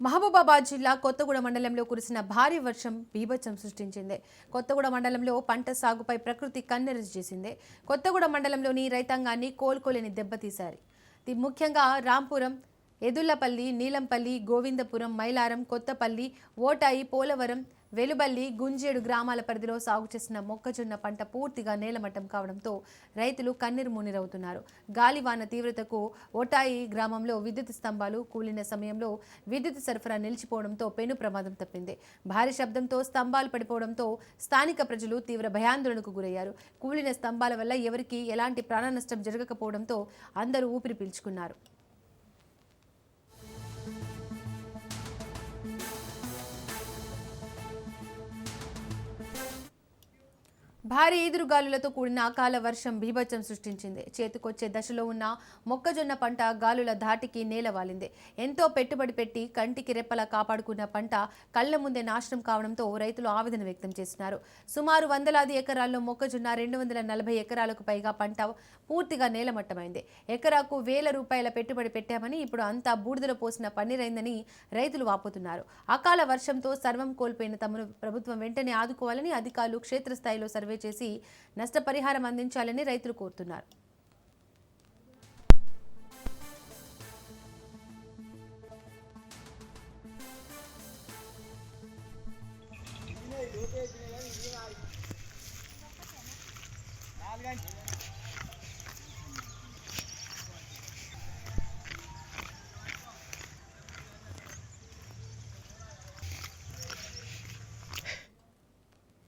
మహబూబాబాద్ జిల్లా కొత్తగూడ మండలంలో కురిసిన భారీ వర్షం బీభత్సం సృష్టించింది. కొత్తగూడ మండలంలో పంట సాగుపై ప్రకృతి కన్నెరచి చేసింది. కొత్తగూడ మండలంలోని రైతాంగాన్ని కోలుకోలేని దెబ్బతీశారు. ముఖ్యంగా రాంపురం, ఎదుళ్లపల్లి, నీలంపల్లి, గోవిందపురం, మైలారం, కొత్తపల్లి, ఓటాయి, పోలవరం, వెలుబల్లి, గుంజేడు గ్రామాల పరిధిలో సాగు చేసిన మొక్కజొన్న పంట పూర్తిగా నేలమట్టం కావడంతో రైతులు కన్నీరు మున్నీరవుతున్నారు. గాలివాన తీవ్రతకు ఓటాయి గ్రామంలో విద్యుత్ స్తంభాలు కూలిన సమయంలో విద్యుత్ సరఫరా నిలిచిపోవడంతో పెను ప్రమాదం తప్పింది. భారీ శబ్దంతో స్తంభాలు పడిపోవడంతో స్థానిక ప్రజలు తీవ్ర భయాందోళనకు గురయ్యారు. కూలిన స్తంభాల వల్ల ఎవరికీ ఎలాంటి ప్రాణ నష్టం జరగకపోవడంతో అందరూ ఊపిరి పీల్చుకున్నారు. భారీ ఈదురుగాలులతో కూడిన అకాల వర్షం బీభత్సం సృష్టించింది. చేతికొచ్చే దశలో ఉన్న మొక్కజొన్న పంట గాలుల ధాటికి నేలవాలింది. ఎంతో పెట్టుబడి పెట్టి కంటికి రెప్పలా కాపాడుకున్న పంట కళ్ల ముందే నాశనం కావడంతో రైతులు ఆవేదన వ్యక్తం చేస్తున్నారు. సుమారు వందలాది ఎకరాల్లో మొక్కజొన్న 240 ఎకరాలకు పైగా పంట పూర్తిగా నేలమట్టమైంది. ఎకరాకు ₹1000 పెట్టుబడి పెట్టామని ఇప్పుడు అంతా బూడిదలో పోసిన పన్నీరైందని రైతులు వాపోతున్నారు. అకాల వర్షంతో సర్వం కోల్పోయిన తమను ప్రభుత్వం వెంటనే ఆదుకోవాలని అధికారులు క్షేత్రస్థాయిలో సర్వే చేసి నష్టపరిహారం అందించాలని రైతులు కోరుతున్నారు. నాలుగు